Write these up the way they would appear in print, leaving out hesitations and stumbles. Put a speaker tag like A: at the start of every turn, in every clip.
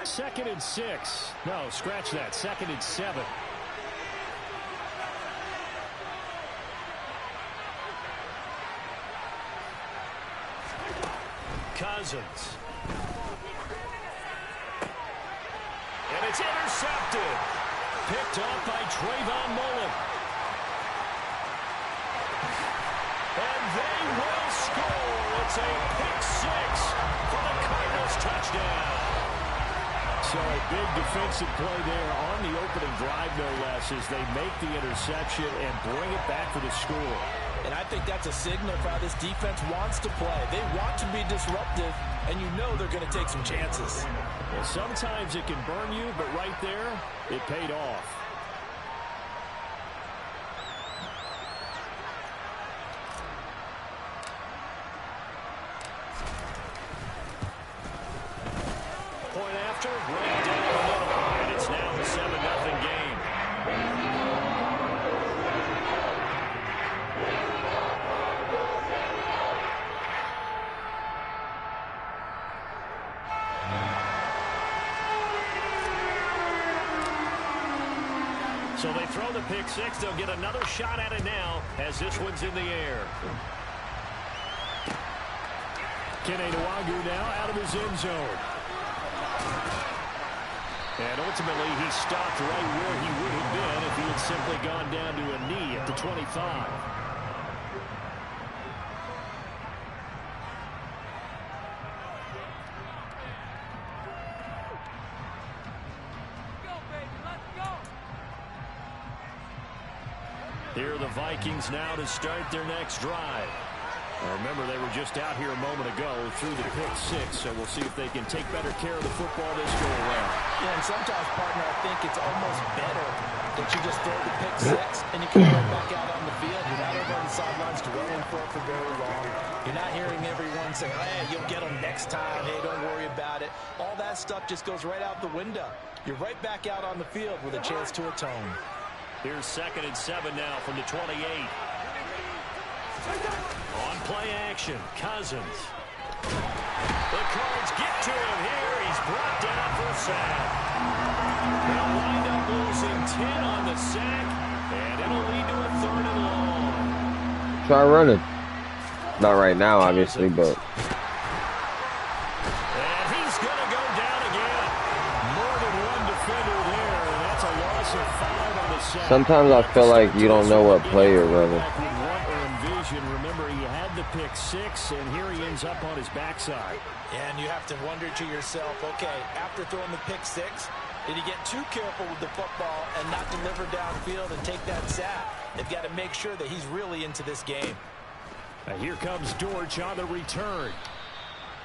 A: second and 6. No, scratch that. Second and 7. Cousins. And it's intercepted. Picked off by Trayvon Mullen. And they will score. It's a pick 6 for the Cardinals touchdown. So a big defensive play there on the opening drive, no less, as they make the interception and bring it back for the score.
B: And I think that's a signal for how this defense wants to play. They want to be disruptive, and you know they're going to take some chances.
A: Well, sometimes it can burn you, but right there, it paid off. Point after, right down the middle, and it's now a 7-0 game. So they throw the pick 6. They'll get another shot at it now as this one's in the air. Kene Nwangwu now out of his end zone. And ultimately he stopped right where he would have been if he had simply gone down to a knee at the 25. Here are the Vikings now to start their next drive. Now remember, they were just out here a moment ago through the pick 6, so we'll see if they can take better care of the football this go around.
B: Yeah, and sometimes, partner, I think it's almost better that you just throw the pick 6 and you can go back out on the field. You're not over on the sidelines dwelling for it for very long. You're not hearing everyone say, hey, you'll get them next time. Hey, don't worry about it. All that stuff just goes right out the window. You're right back out on the field with a chance to atone.
A: Here's 2nd and 7 now from the 28. On play action, Cousins. The Cards get to him here. He's brought down for a sack. They'll wind up losing 10 on the sack, and it'll lead to a 3rd and long.
C: Try running. Not right now, obviously, but...
A: And he's going to go down again. More than one defender there, and that's a loss of 5 on the sack.
C: Sometimes I feel like you don't know what play you're running.
A: Remember, he had the pick 6, and here he ends up on his backside.
B: And you have to wonder to yourself, okay, after throwing the pick 6, did he get too careful with the football and not deliver downfield and take that sack? They've got to make sure that he's really into this game.
A: Now here comes Dortch on the return.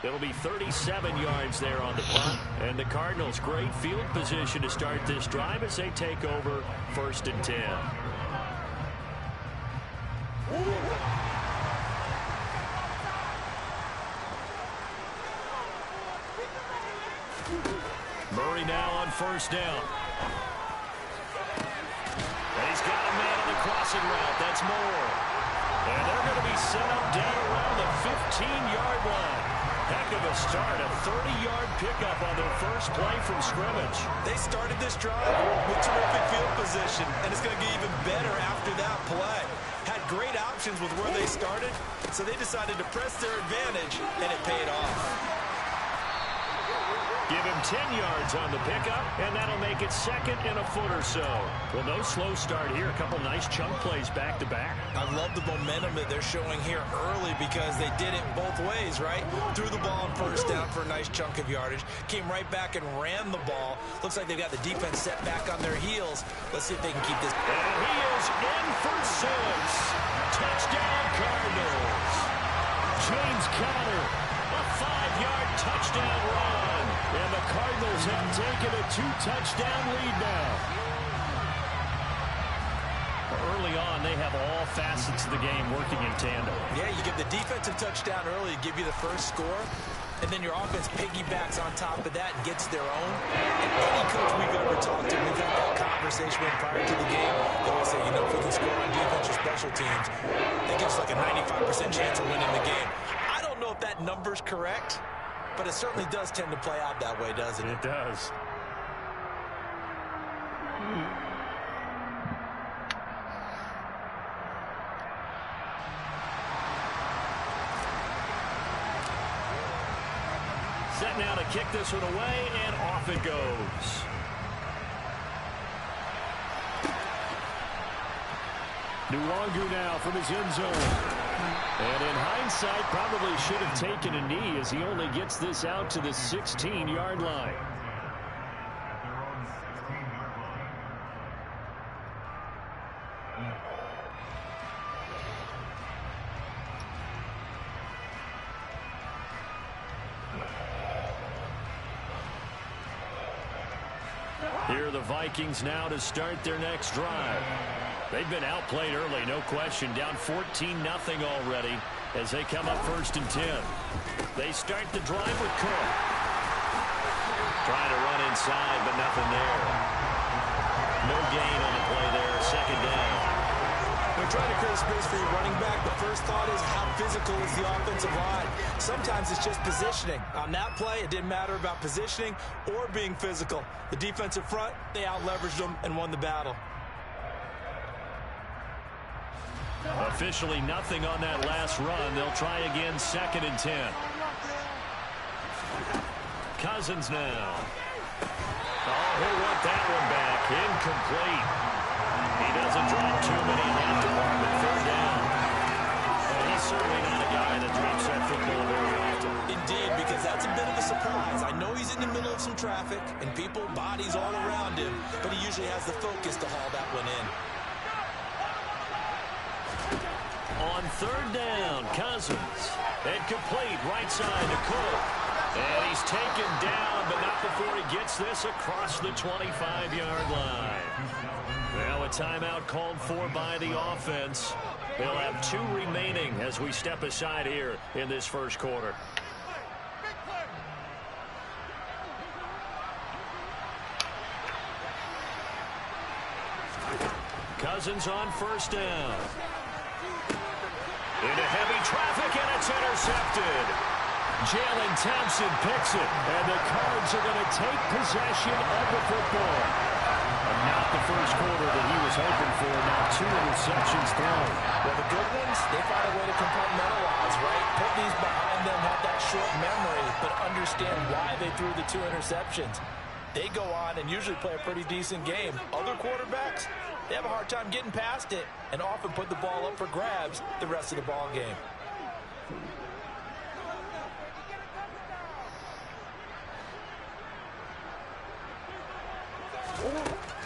A: It'll be 37 yards there on the punt. And the Cardinals, great field position to start this drive as they take over 1st and 10. Murray now on 1st down. And he's got a man on the crossing route. That's Moore. And they're going to be set up down around the 15-yard line. Heck of a start. A 30-yard pickup on their first play from scrimmage.
B: They started this drive with terrific field position, and it's going to get even better after that play. Had great options with where they started, so they decided to press their advantage, and it paid off.
A: Give him 10 yards on the pickup, and that'll make it 2nd and a foot or so. Well, no slow start here. A couple nice chunk plays back-to-back.
B: I love the momentum that they're showing here early because they did it both ways, right? Threw the ball on 1st down for a nice chunk of yardage. Came right back and ran the ball. Looks like they've got the defense set back on their heels. Let's see if they can keep this.
A: And he is in for 6. Touchdown, Cardinals. James Conner, a 5-yard touchdown run. And the Cardinals have taken a 2-touchdown lead now. Early on, they have all facets of the game working in tandem.
B: Yeah, you give the defensive touchdown early to give you the first score, and then your offense piggybacks on top of that and gets their own. And any coach we've ever talked to, we've had that conversation with prior to the game. They always say, you know, if we can score on defense or special teams, that gives us like a 95% chance of winning the game. I don't know if that number's correct, but it certainly does tend to play out that way, doesn't it?
A: It does. Set now to kick this one away, and off it goes. Nwangu now from his end zone. And in hindsight, probably should have taken a knee as he only gets this out to the 16-yard line. Here are the Vikings now to start their next drive. They've been outplayed early, no question. Down 14-0 already as they come up 1st and 10. They start the drive with Cook. Trying to run inside, but nothing there. No gain on the play there. 2nd down.
B: They're trying to create space for your running back. The first thought is how physical is the offensive line. Sometimes it's just positioning. On that play, it didn't matter about positioning or being physical. The defensive front, they out-leveraged them and won the battle.
A: Officially nothing on that last run. They'll try again 2nd and 10. Cousins now. Oh, he'll want that one back. Incomplete. He doesn't drop too many in that department. 3rd down. But he's certainly not a guy that drops that football very often.
B: Indeed, because that's a bit of a surprise. I know he's in the middle of some traffic and people, bodies all around him, but he usually has the focus to haul that one in.
A: On 3rd down, Cousins. And complete right side to Cook. And he's taken down, but not before he gets this across the 25-yard line. Now a timeout called for by the offense. They'll have 2 remaining as we step aside here in this 1st quarter. Cousins on 1st down. Into heavy traffic, and it's intercepted. Jalen Thompson picks it, and the Cards are going to take possession of the football. And not the 1st quarter that he was hoping for. Now 2 interceptions thrown.
B: Well, the good ones, they find a way to compartmentalize, right? Put these behind them, have that short memory, but understand why they threw the 2 interceptions. They go on and usually play a pretty decent game. Other quarterbacks, they have a hard time getting past it and often put the ball up for grabs the rest of the ball game.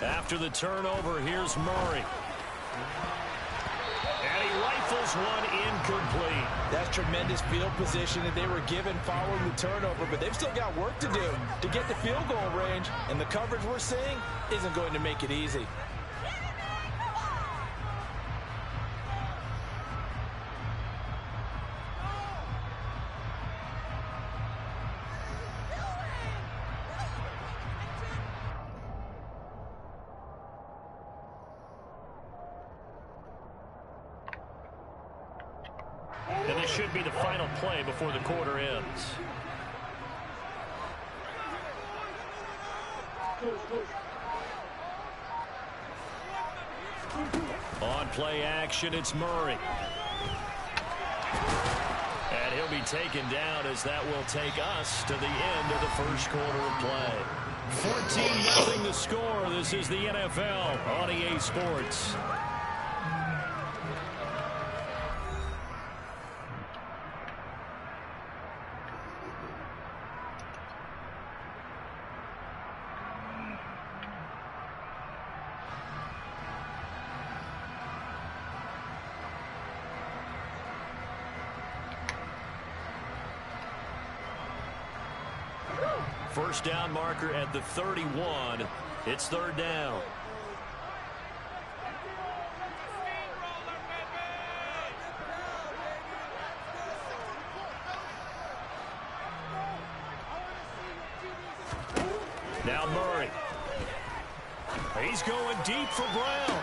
A: After the turnover, here's Murray. And he rifles one incomplete.
B: That's tremendous field position that they were given following the turnover, but they've still got work to do to get the field goal range, and the coverage we're seeing isn't going to make it easy.
A: And this should be the final play before the quarter ends. On play action, it's Murray. And he'll be taken down as that will take us to the end of the 1st quarter of play. 14-0 the score. This is the NFL on EA Sports. First down marker at the 31. It's 3rd down. Now Murray. He's going deep for Brown.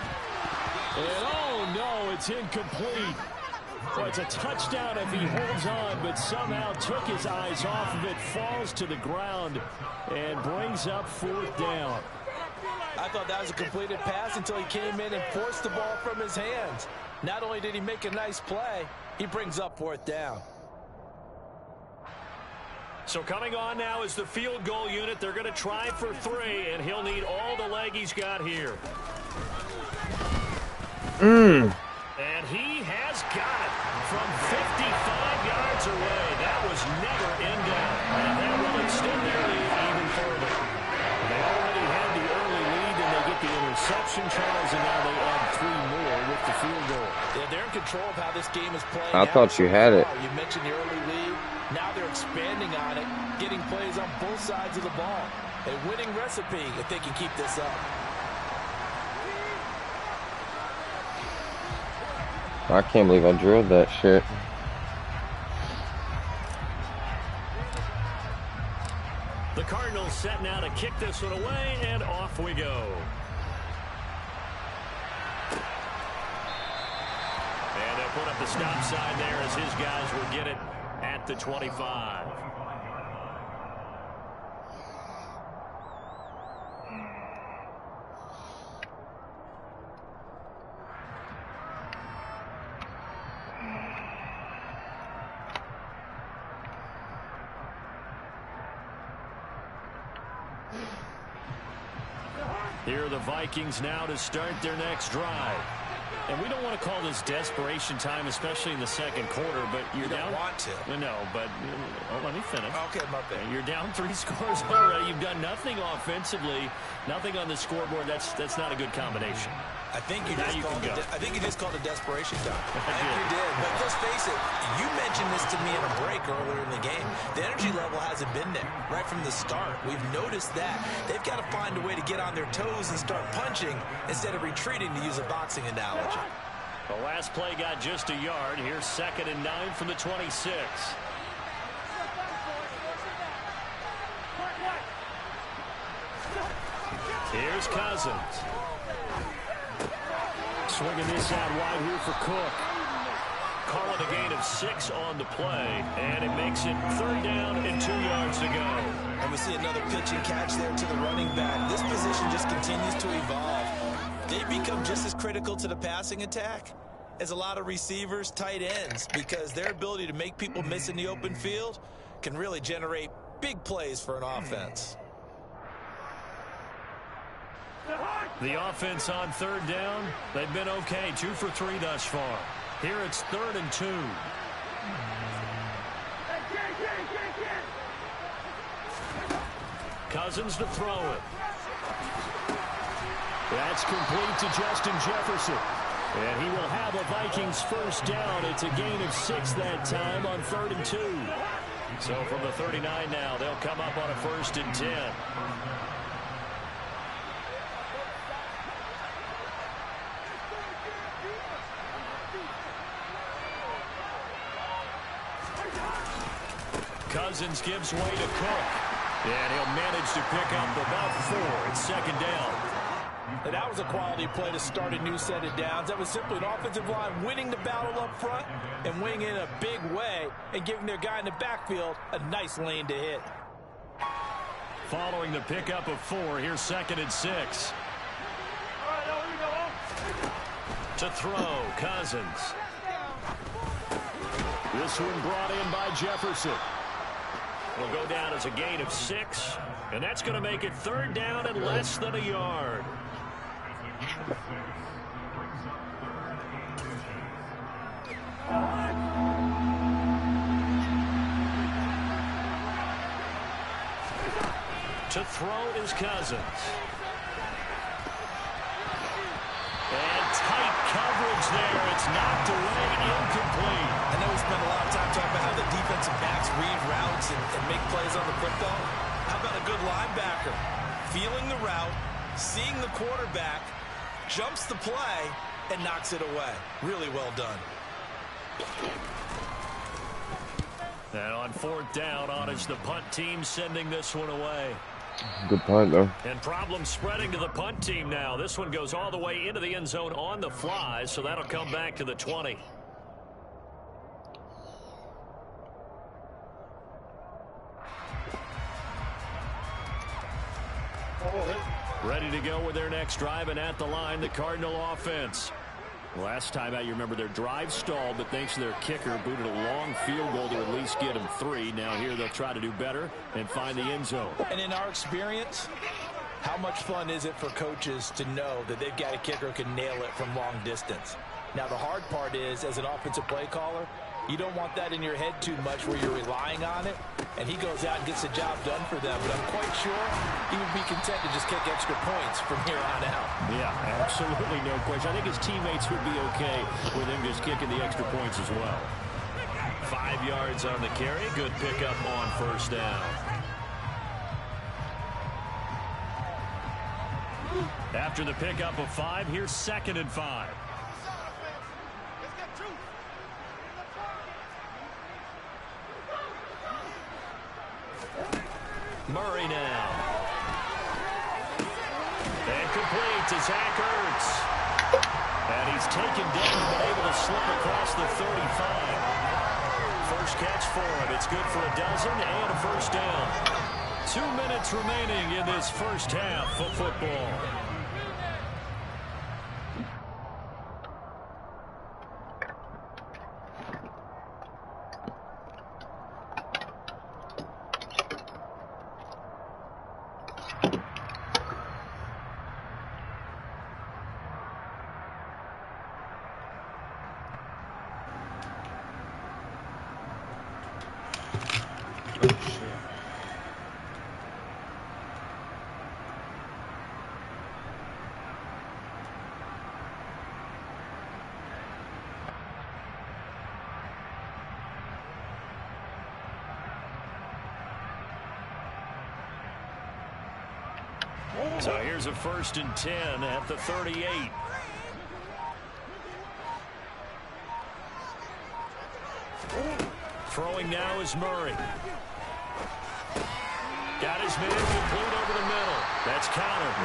A: And oh no, it's incomplete. Well, it's a touchdown if he holds on, but somehow took his eyes off of it, falls to the ground, and brings up 4th down.
B: I thought that was a completed pass until he came in and forced the ball from his hands. Not only did he make a nice play, he brings up 4th down.
A: So coming on now is the field goal unit. They're going to try for 3, and he'll need all the leg he's got here. And he has got it from 55 yards away. That was never in doubt. And that will extend their lead even further. They already had the early lead, and they get the interception, Charles, and now they add 3 more with the field goal.
B: Yeah, they're in control of how this game is playing.
C: I thought you had it.
B: You mentioned the early lead. Now they're expanding on it, getting plays on both sides of the ball. A winning recipe if they can keep this up.
C: I can't believe I drilled that shit.
A: The Cardinals set now to kick this one away, and off we go. And they'll put up the stop sign there as his guys will get it at the 25. Here are the Vikings now to start their next drive. And we don't want to call this desperation time, especially in the second quarter, but you're down.
B: You don't want to.
A: No, but let me finish.
B: Okay, my bad.
A: You're down 3 scores already. You've done nothing offensively, nothing on the scoreboard. That's not a good combination.
B: I think you just called it desperation time. I think
A: did.
B: you did. But let's face it, you mentioned this to me in a break earlier in the game. The energy level hasn't been there right from the start. We've noticed that. They've got to find a way to get on their toes and start punching instead of retreating, to use a boxing analogy.
A: The last play got just a yard. Here's 2nd and 9 from the 26. Here's Cousins. Swinging this out wide here for Cook. Call it a gain of 6 on the play, and it makes it 3rd down and 2 yards to go.
B: And we see another pitch and catch there to the running back. This position just continues to evolve. They become just as critical to the passing attack as a lot of receivers, tight ends, because their ability to make people miss in the open field can really generate big plays for an offense.
A: The offense on 3rd down, they've been okay. 2 for 3 thus far. Here it's 3rd and 2. Cousins to throw it. That's complete to Justin Jefferson. And he will have a Vikings 1st down. It's a gain of 6 that time on 3rd and 2. So from the 39 now, they'll come up on a 1st and 10. Cousins gives way to Cook. And he'll manage to pick up about 4. It's 2nd down.
B: And that was a quality play to start a new set of downs. That was simply an offensive line winning the battle up front and winning in a big way and giving their guy in the backfield a nice lane to hit.
A: Following the pickup of 4, here's 2nd and 6. To throw, Cousins. This one brought in by Jefferson. Will go down as a gain of 6, and that's going to make it 3rd down and less than a yard. To throw is Cousins. And tight coverage there. It's knocked away, incomplete.
B: I know we spent a lot of time talking about how the defensive backs read routes and make plays on the football. How about a good linebacker? Feeling the route, seeing the quarterback, jumps the play, and knocks it away. Really well done.
A: And on 4th down, on is the punt team sending this one away.
C: Good punt, though.
A: And problems spreading to the punt team now. This one goes all the way into the end zone on the fly, so that'll come back to the 20. Ready to go with their next drive, and at the line, the Cardinal offense. Last time out, you remember their drive stalled, but thanks to their kicker, booted a long field goal to at least get them 3. Now here they'll try to do better and find the end zone.
B: And in our experience, how much fun is it for coaches to know that they've got a kicker who can nail it from long distance? Now, the hard part is, as an offensive play caller, you don't want that in your head too much where you're relying on it, and he goes out and gets the job done for them. But I'm quite sure he would be content to just kick extra points from here on out.
A: Yeah, absolutely no question. I think his teammates would be okay with him just kicking the extra points as well. 5 yards on the carry. Good pickup on first down. After the pickup of 5, here's 2nd and 5. Murray now. And complete to Zach Ertz. And he's taken down but able to slip across the 35. First catch for him. It's good for a dozen and a first down. 2 minutes remaining in this first half of football. So here's a 1st and 10 at the 38. Throwing now is Murray. Got his man complete over the middle. That's countered.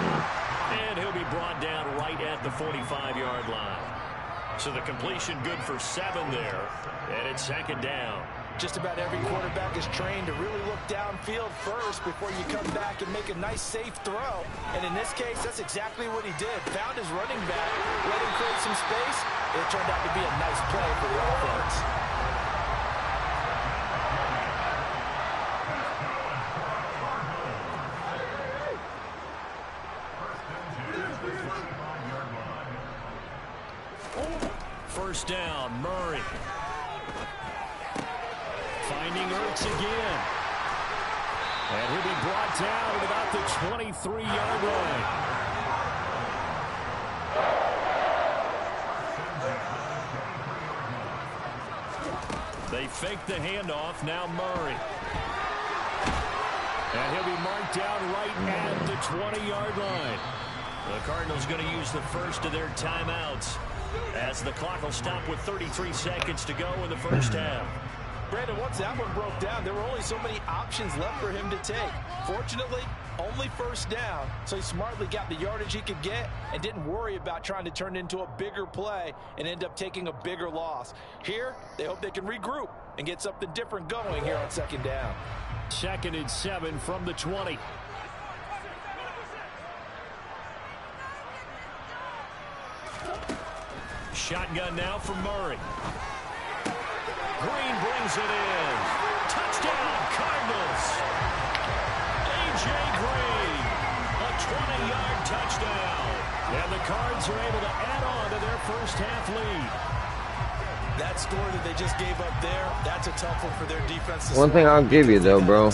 A: And he'll be brought down right at the 45-yard line. So the completion good for 7 there. And it's 2nd down.
B: Just about every quarterback is trained to really look downfield first before you come back and make a nice, safe throw. And in this case, that's exactly what he did. Found his running back, let him create some space. It turned out to be a nice play for the offense.
A: First down, Murray. Finding Ertz again. And he'll be brought down at about the 23-yard line. They fake the handoff. Now Murray. And he'll be marked down right at the 20-yard line. The Cardinals going to use the first of their timeouts as the clock will stop with 33 seconds to go in the first half.
B: Brandon, once that one broke down, there were only so many options left for him to take. Fortunately, only first down, so he smartly got the yardage he could get and didn't worry about trying to turn it into a bigger play and end up taking a bigger loss. Here, they hope they can regroup and get something different going here on 2nd down.
A: 2nd and 7 from the 20. Shotgun now for Murray. Green brings it in. Touchdown, Cardinals. A.J. Green, a 20-yard touchdown. And the Cards are able to add on to their first half lead.
B: That score that they just gave up there, that's a tough one for their defense.
C: One thing I'll give you though, bro,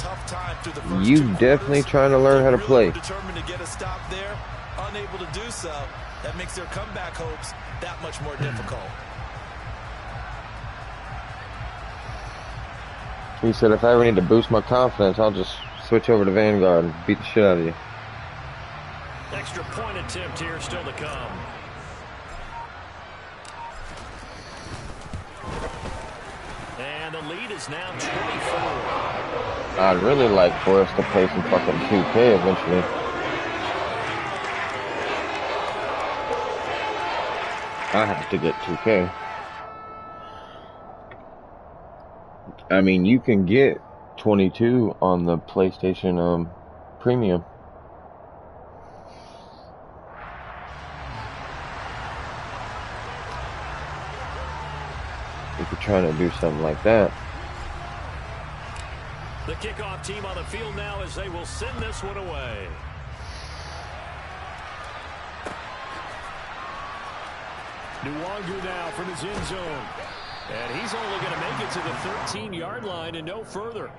C: you definitely trying to learn how to play.
B: Determined to get a stop there, unable to do so. That makes their comeback hopes that much more difficult.
C: He said if I ever need to boost my confidence, I'll just switch over to Vanguard and beat the shit out of you.
A: Extra point attempt here still to come. And the lead is now 24.
C: I'd really like for us to play some fucking 2K eventually. I have to get 2K. I mean, you can get 22 on the PlayStation Premium. trying to do something like that.
A: The kickoff team on the field now as they will send this one away. Nwangu now from his end zone. And he's only going to make it to the 13-yard line and no further.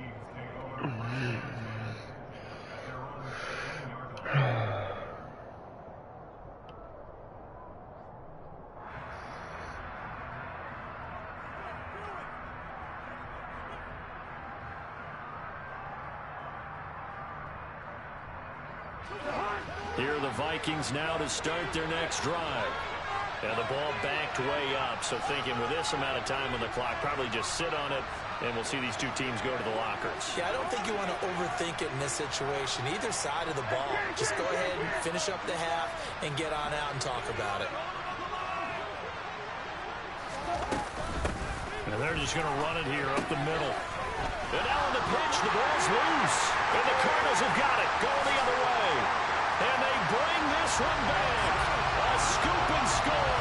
A: Here are the Vikings now to start their next drive. And the ball backed way up, so thinking with this amount of time on the clock, probably just sit on it, and we'll see these two teams go to the lockers.
B: Yeah, I don't think you want to overthink it in this situation. Either side of the ball. Just go ahead and finish up the half and get on out and talk about it.
A: And they're just going to run it here up the middle. And now on the pitch, the ball's loose. And the Cardinals have got it, going the other way. And they bring this one back. A scoop and score.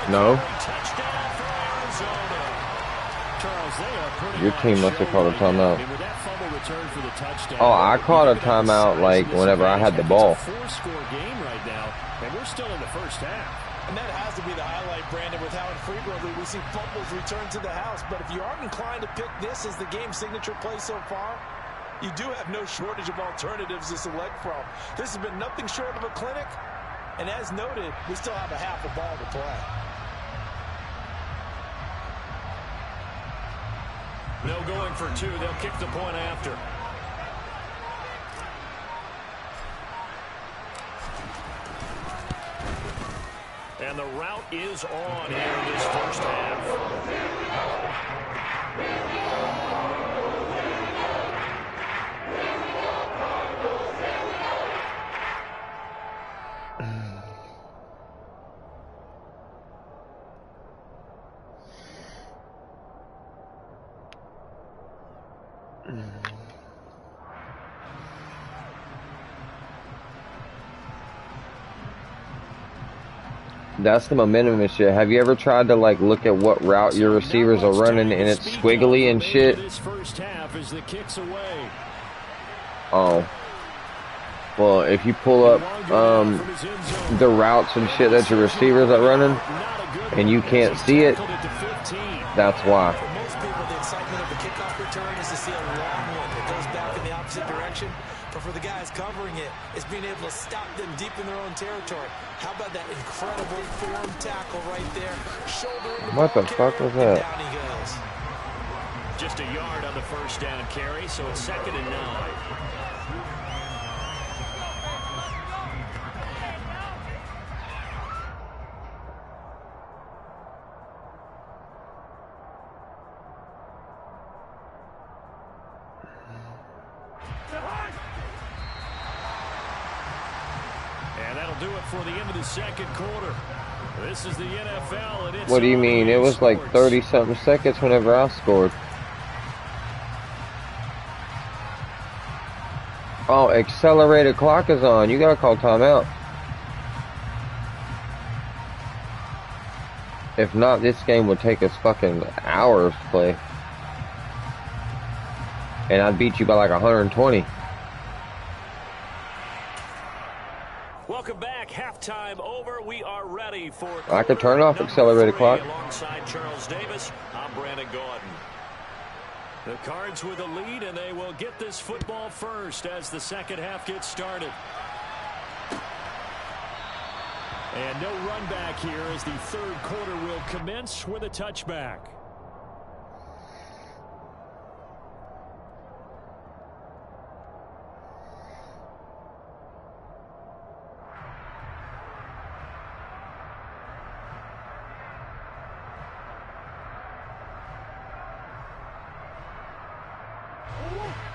C: No.
A: Touchdown for Arizona. Charles, they are pretty
C: Your team must have called a timeout.
A: with that fumble return for the touchdown.
C: Oh, I called a timeout like whenever I had the ball.
A: It's a 4-score game right now, and we're still in the first half.
B: And that has to be the highlight, Brandon, with how infrequently we see fumbles return to the house. But if you aren't inclined to pick this as the game signature play so far, you do have no shortage of alternatives to select from. This has been nothing short of a clinic. And as noted, we still have a half a ball to play.
A: No going for two. They'll kick the point after. And the route is on here in this first half.
C: That's the momentum and shit. Have you ever tried to like look at what route your receivers are running and it's squiggly and shit?
A: This first half as the kicks away.
C: Oh. Well, if you pull up the routes and shit that your receivers are running and you can't see it, that's why.
B: For most people, the excitement of the kickoff return is to see a long one that goes back in the opposite direction. But for the guys covering it, it's being able to stop them deep in their own territory. How about that incredible form tackle right there? Shoulder in the
C: What the
B: ball
C: fuck was
B: carrier, and
C: that?
B: down he goes.
A: Just a yard on the first down carry, so it's 2nd and 9. Do it for the end of the second quarter. This is the NFL. And it's
C: What do you mean? It was like 30-something seconds whenever I scored. Oh, accelerated clock is on. You gotta call timeout. If not, this game would take us fucking hours to play. And I'd beat you by like 120.
A: Welcome back. Halftime over. We are ready for
C: I could turn off accelerated clock.
A: Alongside Charles Davis, I'm Brandon Gordon. The Cards with a lead, and they will get this football first as the second half gets started. And no run back here as the third quarter will commence with a touchback.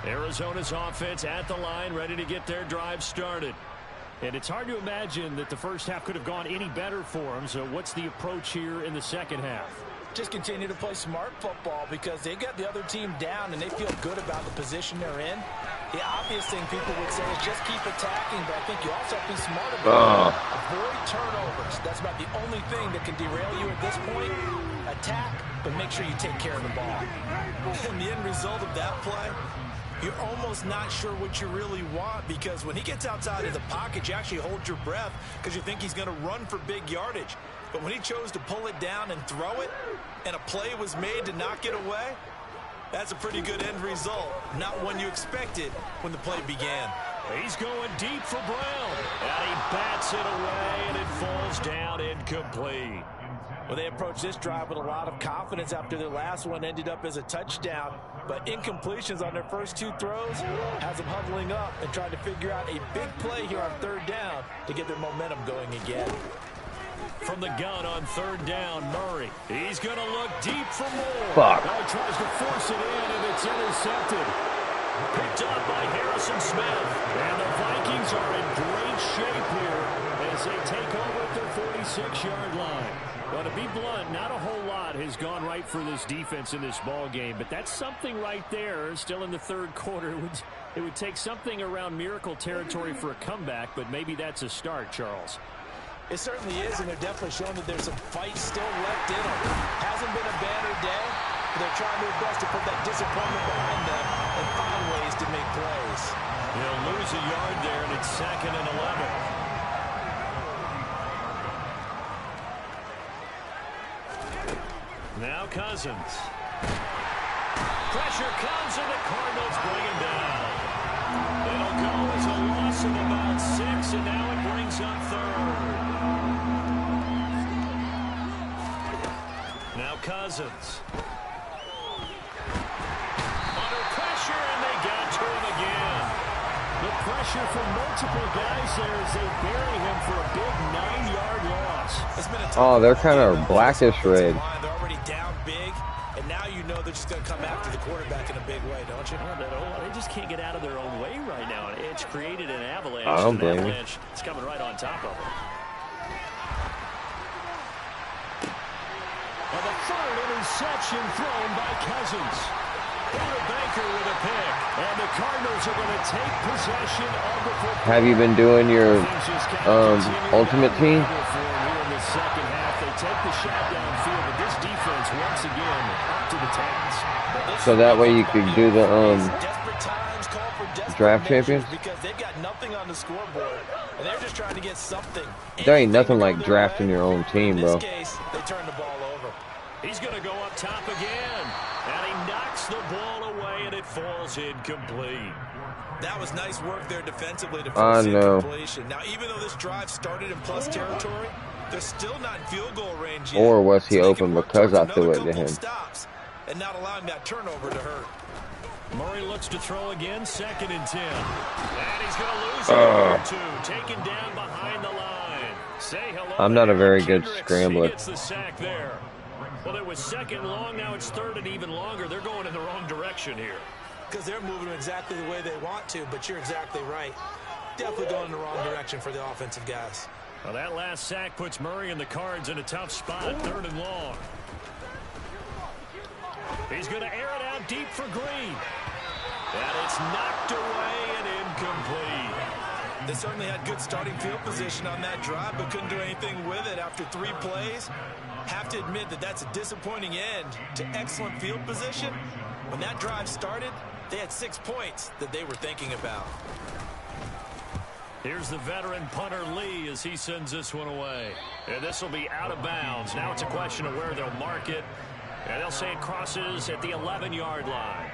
A: Arizona's offense at the line, ready to get their drive started. And it's hard to imagine that the first half could have gone any better for them. So what's the approach here in the second half?
B: Just continue to play smart football because they got the other team down and they feel good about the position they're in. The obvious thing people would say is just keep attacking, but I think you also have to be smart about it. Avoid turnovers. That's about the only thing that can derail you at this point. Attack, but make sure you take care of the ball. And the end result of that play, you're almost not sure what you really want, because when he gets outside of the pocket, you actually hold your breath because you think he's going to run for big yardage. But when he chose to pull it down and throw it, and a play was made to knock it away, that's a pretty good end result. Not one you expected when the play began.
A: He's going deep for Brown. And he bats it away, and it falls down incomplete.
B: Well, they approached this drive with a lot of confidence after their last one ended up as a touchdown. But incompletions on their first two throws has them huddling up and trying to figure out a big play here on third down to get their momentum going again.
A: From the gun on third down, Murray. He's going to look deep for more.
C: Fuck.
A: Now he tries to force it in, and it's intercepted. Picked up by Harrison Smith. And the Vikings are in great shape here as they take over at their 46-yard line. Well, to be blunt, not a whole lot has gone right for this defense in this ball game, but that's something right there. Still in the third quarter, it would take something around miracle territory for a comeback, but maybe that's a start, Charles.
B: It certainly is, and they're definitely showing that there's some fight still left in them. Hasn't been a banner day, but they're trying their best to put that disappointment behind them and find ways to make plays.
A: They'll lose a yard there, and it's 2nd and 11. Now Cousins. Pressure comes, and the Cardinals bring him down. It'll go as a loss of about 6, and now it brings up third. Now Cousins. Under pressure, and they got to him again. The pressure from multiple guys there as they bury him for a big 9-yard loss.
C: Oh, they're kind of blackish red.
B: They're already down big, and now you know they're just going to come after the quarterback in a big way, don't you?
A: They just can't get out of their own way right now. It's created an avalanche.
C: I don't blame you.
A: It's coming right on top of them. And the third interception thrown by Cousins. Buda Baker with a pick. And the Cardinals are going to take possession of the football.
C: Have you been doing your ultimate team?
A: Here in the second half, they take the shot downfield, but this defense once again up to the task.
C: So that way you could do the draft champions?
B: Because they've got nothing on the scoreboard, and they're just trying to get something.
C: There ain't nothing like drafting your own team, bro.
B: In this case, they turn the ball over.
A: He's going to go up top again, and he knocks the ball away, and it falls incomplete.
B: That was nice work there defensively to force incompletion. Now, even though this drive started in plus territory, they're still not in field goal range yet.
C: Or was he open because I threw it to him?
B: Stops and not allowing that turnover to hurt.
A: Murray looks to throw again, 2nd and 10. And he's going to lose it. 2, taken down behind the line. Say hello.
C: I'm not a very good scrambler.
A: He gets the sack there. Well, it was 2nd long, now it's 3rd and even longer. They're going in the wrong direction here.
B: Because they're moving exactly the way they want to, but you're exactly right. Definitely going in the wrong direction for the offensive guys.
A: Well, that last sack puts Murray and the Cards in a tough spot, 3rd and long. He's going to air it out deep for Green. And it's knocked away and incomplete.
B: They certainly had good starting field position on that drive, but couldn't do anything with it after 3 plays. Have to admit that that's a disappointing end to excellent field position. When that drive started, they had 6 points that they were thinking about.
A: Here's the veteran punter Lee as he sends this one away. And this will be out of bounds. Now it's a question of where they'll mark it. And they'll say it crosses at the 11-yard line.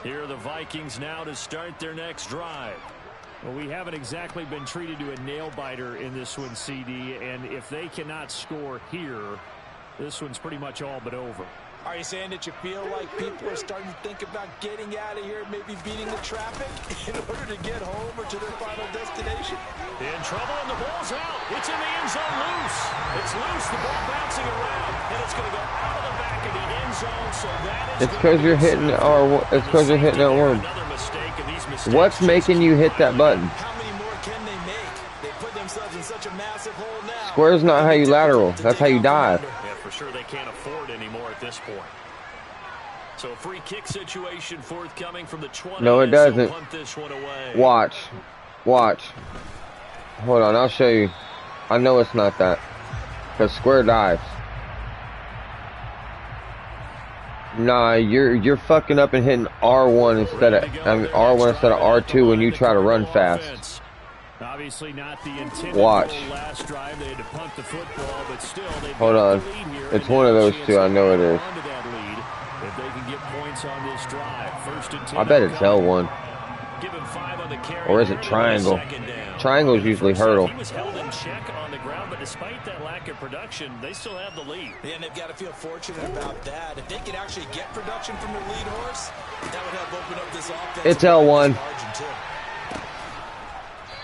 A: Here are the Vikings now to start their next drive. Well, we haven't exactly been treated to a nail-biter in this one, CD, and if they cannot score here, this one's pretty much all but over.
B: Are you saying that you feel like people are starting to think about getting out of here and maybe beating the traffic in order to get home or to their final destination?
A: In trouble, and the ball's out. It's in the end zone loose. It's loose, the ball bouncing around, and it's going to go out of the back of the end zone, so that is...
C: It's because you're hitting that worm. What's making you hit that button?
B: How many more can they make? They put themselves in such a massive hole now.
C: Square's not how you lateral. That's how you dive.
A: Yeah, for sure. They So a free kick situation forthcoming from the 20.
C: No, it doesn't.
A: Punt this one away.
C: Watch. Watch. Hold on, I'll show you. I know it's not that. Because square dives. Nah, you're fucking up and hitting R1 instead of R1 instead of R2 when you try to run fast.
A: Obviously not the intended
C: Watch.
A: last drive. They had to punt the football, but still
C: Hold on. It's one of those two, I know it is.
A: If they can get points on this drive, 1st and 10.
C: I bet it's L1.
A: Give him 5 on the carry.
C: Or is it triangle? Triangle is usually hurdle.
A: He was held in check on the ground, but despite that lack of production, they still have the lead.
B: Yeah, and they've got to feel fortunate about that. If they could actually get production from their lead horse, that would help open up this offense.
C: It's L1.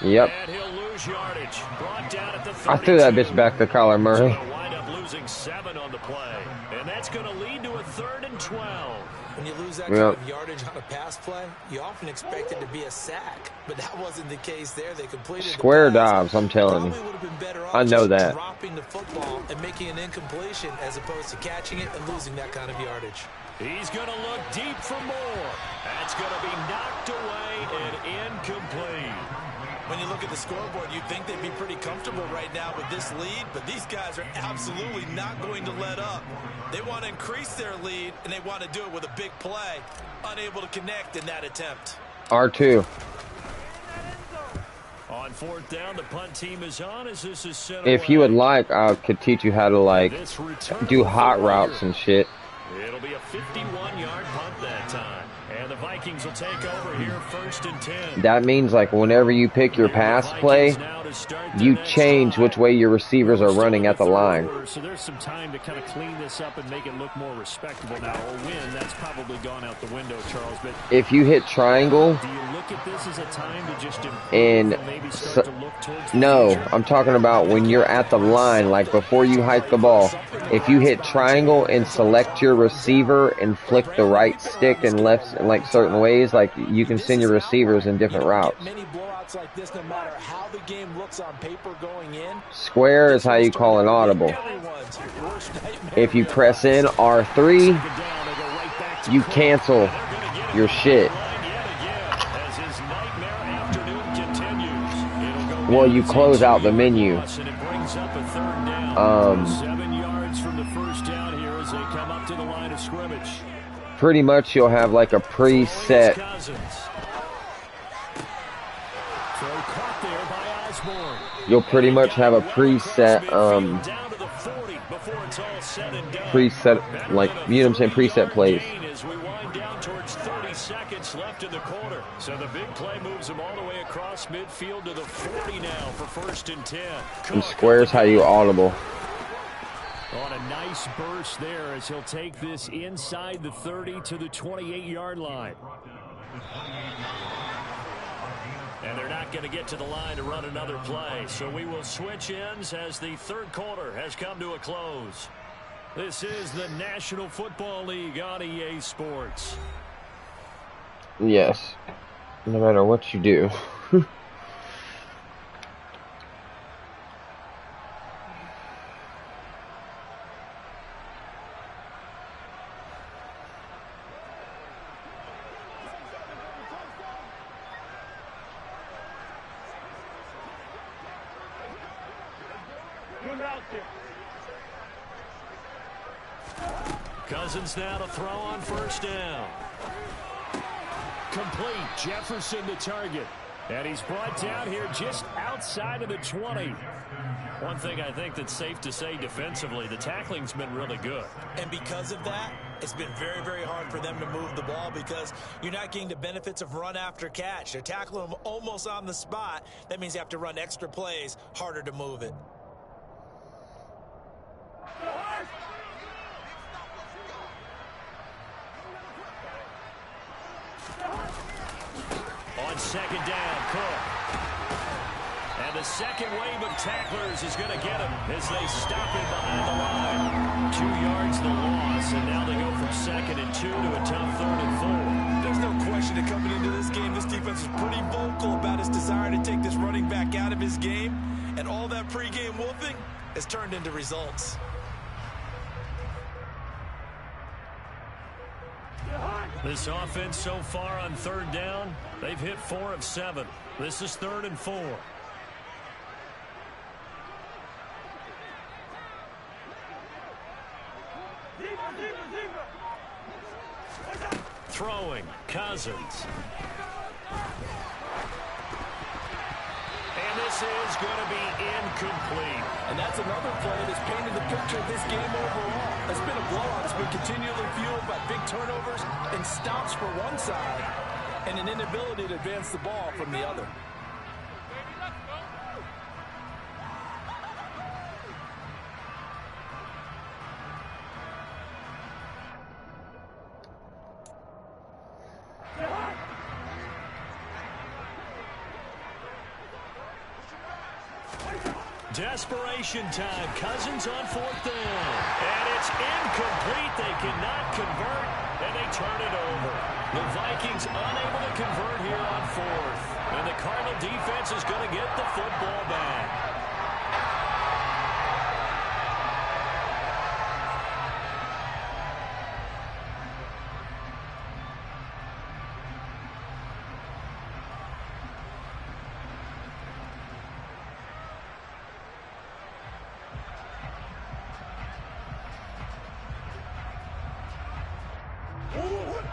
C: Yep.
A: And he'll lose yardage. Brought down at the 32.
C: I threw that bitch back to Kyler Murray.
A: He'll wind up losing 7 on the play. And that's going to lead to a 3rd and 12.
B: When you lose that kind of yardage on a pass play, you often expect it to be a sack. But that wasn't the case there. They completed
C: square
B: the pass.
C: dives, I'm telling you.
B: I
C: know that.
B: Dropping the football and making an incompletion as opposed to catching it and losing that kind of yardage.
A: He's going to look deep for more. That's going to be knocked away and incomplete.
B: When you look at the scoreboard, you'd think they'd be pretty comfortable right now with this lead, but these guys are absolutely not going to let up. They want to increase their lead, and they want to do it with a big play. Unable to connect in that attempt.
C: R2.
A: On 4th down, the punt team is on as this is set
C: If you would like, I could teach you how to, like, do hot routes and shit.
A: It'll be a 51-yard punt that time. And the Vikings will take over here 1st and 10.
C: That means, like, whenever you pick your pass play, you change which way your receivers are running at the line.
A: So there's some time to kind of clean this up and make it look more respectable now. Or win, that's probably gone out the window, Charles. But
C: if you hit triangle,
A: do you look at this as a time to just improve
C: and
A: maybe start to look towards the
C: no,
A: future?
C: I'm talking about when you're at the line, like before you hike the ball. If you hit triangle and select your receiver and flick the right stick and left in like certain ways, like you can send your receivers in different routes.
B: Many blowouts like this, no matter how the game looks on paper going in.
C: Square is how you call an audible. If you press in R3, you cancel your shit. Well, you close out the menu.
A: 7 yards from the first down here as they come up to the line of scrimmage.
C: Pretty much you'll have like a preset. You'll pretty much have a preset, like, you know what I'm saying, preset plays.
A: As we wind down towards 30 seconds left in the quarter. So the big play moves them all the way across midfield to the 40 now for 1st and 10.
C: And squares how you audible.
A: On a nice burst there as he'll take this inside the 30 to the 28-yard line. And they're not going to get to the line to run another play. So we will switch ends as the 3rd quarter has come to a close. This is the National Football League on EA Sports.
C: Yes. No matter what you do.
A: Cousins now to throw on 1st down. Complete. Jefferson the target. And he's brought down here just outside of the 20. One thing I think that's safe to say defensively, the tackling's been really good.
B: And because of that, it's been very, very hard for them to move the ball because you're not getting the benefits of run after catch. They're tackling them almost on the spot. That means you have to run extra plays, harder to move it.
A: On 2nd down, Cook. And the second wave of tacklers is going to get him as they stop him behind the line. 2 yards the loss, and now they go from 2nd and 2 to a tough 3rd and 4.
B: There's no question that coming into this game, this defense is pretty vocal about his desire to take this running back out of his game. And all that pregame wolfing has turned into results.
A: This offense so far on 3rd down, they've hit 4 of 7. This is 3rd and 4. Throwing, Cousins. And this is going to be incomplete.
B: And that's another play that's painted the picture of this game overall. It's been a blowout. It's been continually fueled by big turnovers and stops for one side and an inability to advance the ball from the other.
A: Desperation time. Cousins on 4th down. And it's incomplete. They cannot convert, and they turn it over. The Vikings unable to convert here on 4th. And the Cardinal defense is going to get the football back.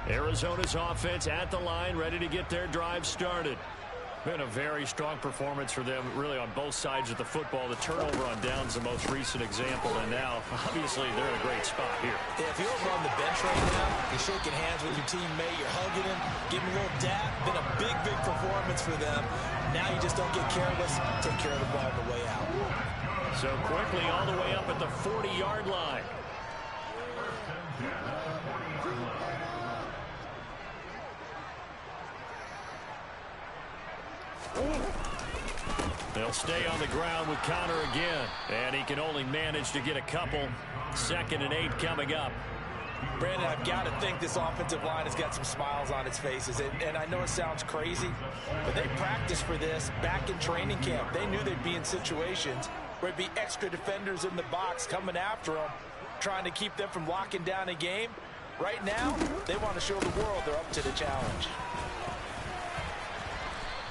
A: Arizona's offense at the line, ready to get their drive started. Been a very strong performance for them, really, on both sides of the football. The turnover on downs, the most recent example, and now, obviously, they're in a great spot here.
B: Yeah, if you're over on the bench right now, you're shaking hands with your teammate, you're hugging him, giving him a little dap. Been a big, big performance for them. Now you just don't get careless, take care of the ball on the way out.
A: So quickly, all the way up at the 40-yard line. They'll stay on the ground with Connor again. And he can only manage to get a couple. 2nd and 8 coming up.
B: Brandon, I've got to think this offensive line has got some smiles on its faces. And I know it sounds crazy, but they practiced for this back in training camp. They knew they'd be in situations where it'd be extra defenders in the box coming after them, trying to keep them from locking down a game. Right now, they want to show the world they're up to the challenge.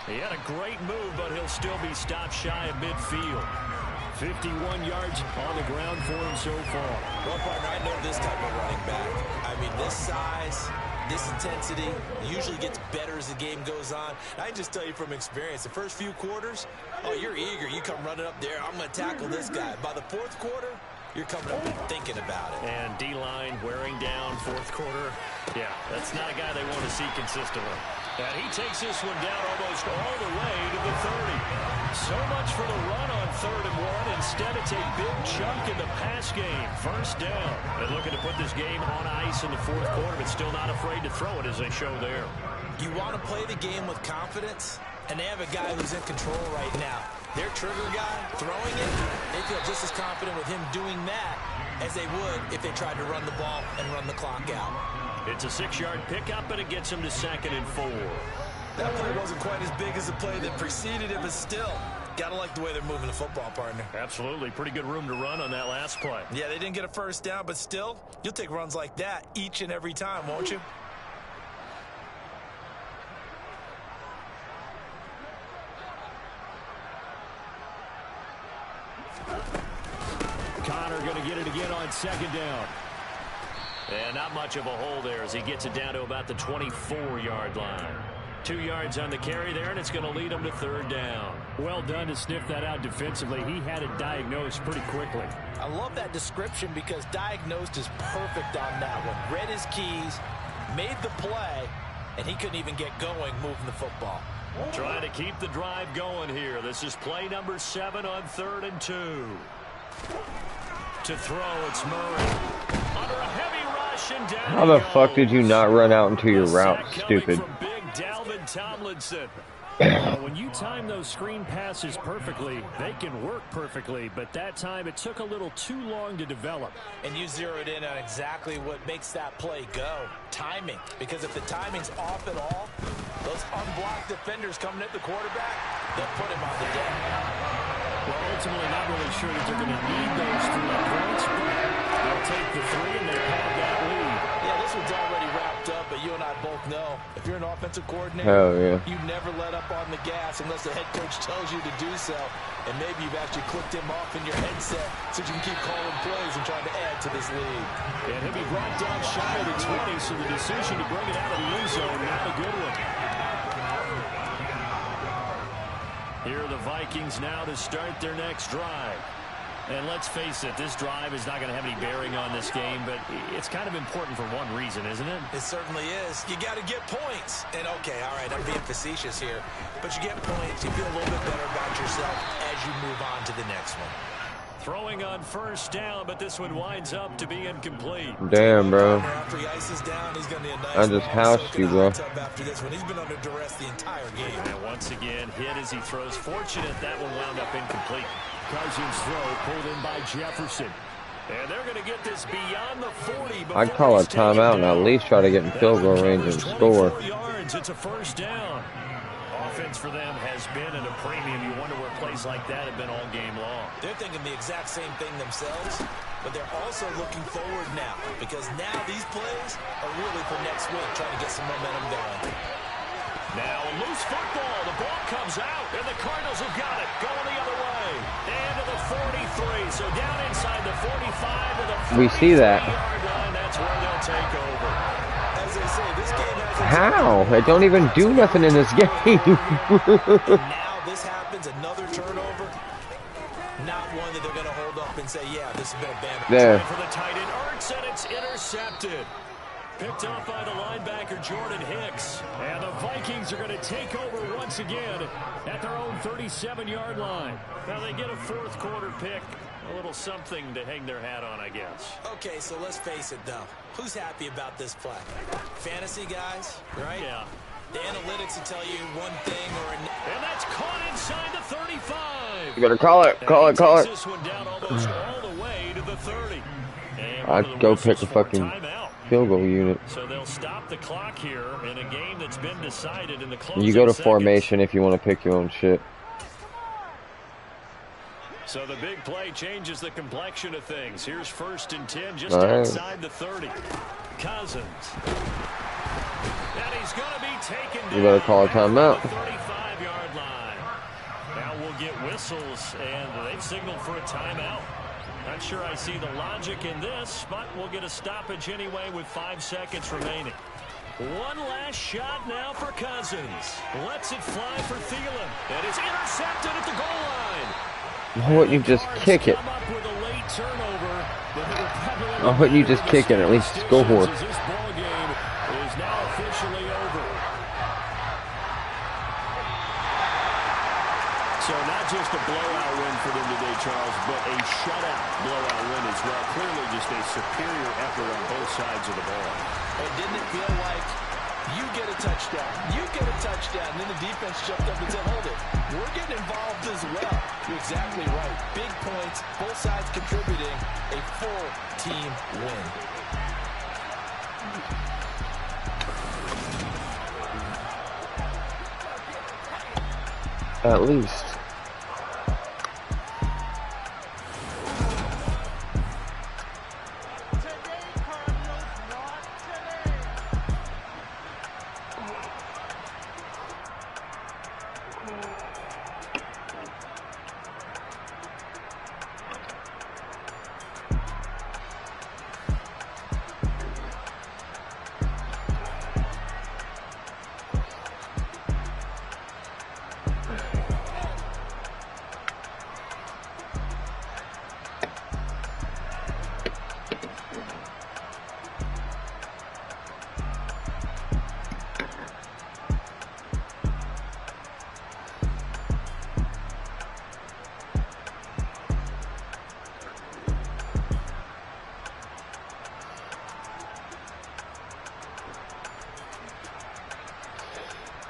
A: He had a great move, but he'll still be stopped shy of midfield. 51 yards on the ground for him so far.
B: Well, partner, I know this type of running back. I mean, this size, this intensity usually gets better as the game goes on. I can just tell you from experience, the first few quarters, oh, you're eager. You come running up there, I'm going to tackle this guy. By the 4th quarter, you're coming up and thinking about it.
A: And D-line wearing down 4th quarter. Yeah, that's not a guy they want to see consistently. And he takes this one down almost all the way to the 30. So much for the run on 3rd and 1. Instead, it's a big chunk in the pass game. 1st down. And looking to put this game on ice in the 4th quarter, but still not afraid to throw it as they show there.
B: You want to play the game with confidence, and they have a guy who's in control right now. Their trigger guy throwing it, they feel just as confident with him doing that as they would if they tried to run the ball and run the clock out.
A: It's a 6-yard pickup, and it gets him to 2nd and 4.
B: That play wasn't quite as big as the play that preceded it, but still, gotta like the way they're moving the football, partner.
A: Absolutely. Pretty good room to run on that last play.
B: Yeah, they didn't get a 1st down, but still, you'll take runs like that each and every time, won't you?
A: Connor going to get it again on 2nd down. And not much of a hole there as he gets it down to about the 24-yard line. 2 yards on the carry there, and it's going to lead him to 3rd down. Well done to sniff that out defensively. He had it diagnosed pretty quickly.
B: I love that description because diagnosed is perfect on that one. Read his keys, made the play, and he couldn't even get going moving the football.
A: Trying to keep the drive going here. This is play number 7 on 3rd and 2. To throw, it's Murray. Under a heavy rush and down.
C: How the fuck did you not run out into your route, stupid?
A: From big Dalvin Tomlinson. When you time those screen passes perfectly, they can work perfectly, but that time it took a little too long to develop.
B: And you zeroed in on exactly what makes that play go. Timing. Because if the timing's off at all, those unblocked defenders coming at the quarterback, they'll put him on the deck.
A: Well, ultimately not really sure that they're going to need those 3 points, but they'll take the 3 and they have that lead.
B: Yeah, this one's already wrapped up, but you and I both know if you're an offensive coordinator,
C: hell yeah,
B: you never let up on the gas unless the head coach tells you to do so. And maybe you've actually clicked him off in your headset so you can keep calling plays and trying to add to this lead.
A: And he'll be brought down shy of the 20, so the decision to bring it out of the end zone, not a good one. Here are the Vikings now to start their next drive. And let's face it, this drive is not going to have any bearing on this game, but it's kind of important for one reason, isn't it?
B: It certainly is. You got to get points. And, okay, all right, I'm being facetious here, but you get points, you feel a little bit better about yourself as you move on to the next one.
A: Throwing on first down, but this one winds up to be incomplete.
C: damn, bro.
B: After he ices down, he's going to be a nice
C: I just housed you, bro.
B: After this one, he's been under duress the entire game.
A: And once again, hit as he throws. Fortunate that one wound up incomplete. Cousins throw pulled in by Jefferson. And they're going to get this beyond the 40.
C: I'd call a timeout and at least try to get in field goal range and score.
A: Yards, it's a first down. Offense for them has been at a premium. You wonder where plays like that have been all game long.
B: They're thinking the exact same thing themselves, but they're also looking forward now because now these plays are really for next week, trying to get some momentum going.
A: Now a loose football. The ball comes out, and the Cardinals have got it. Going the other way. And to the 43. So down inside the 45 to the 43
C: We see that.
A: yard line. That's where they'll take over.
B: As they say, this game has
C: How? They don't even do nothing in this game.
B: now this happens, another turnover. Not one that they're going to hold up and say, yeah, this has been a bad.
C: There.
A: For the tight end, Ertz, and it's intercepted. Picked up by the linebacker, Jordan Hicks. And the Vikings are going to take over once again at their own 37-yard line. Now they get a fourth quarter pick. A little something to hang their hat on, I guess.
B: Okay, so let's face it, though. Who's happy about this play? Fantasy guys, right?
A: Yeah.
B: The analytics will tell you one thing or another.
A: And that's caught inside the 35.
C: You better call it, call it, call it.
A: This one down almost all the way to the 30. And
C: I'd go pick a fucking field goal unit.
A: So they'll stop the clock here in a game that's been decided in the closing
C: You go to
A: seconds.
C: formation if you want to pick your own shit.
A: So the big play changes the complexion of things. Here's 1st and 10 just
C: All right.
A: outside the 30. Cousins. And he's going to be taken down.
C: You better call a timeout.
A: at the 35-yard line. Now we'll get whistles, and they've signaled for a timeout. Not sure I see the logic in this, but we'll get a stoppage anyway with 5 seconds remaining. One last shot now for Cousins. Lets it fly for Thielen. And it's intercepted at the goal line.
C: Why wouldn't you just kick it? Why wouldn't you just kick it and at least score?
A: This ball game is now officially over. So not just a blowout win for them today, Charles, but a shutout blowout win as well. Clearly just a superior effort on both sides of the ball.
B: And didn't it feel like you get a touchdown, and then the defense jumped up and said, hold it, we're getting involved as well. You're exactly right. Big points, both sides contributing, a full team win.
C: At least.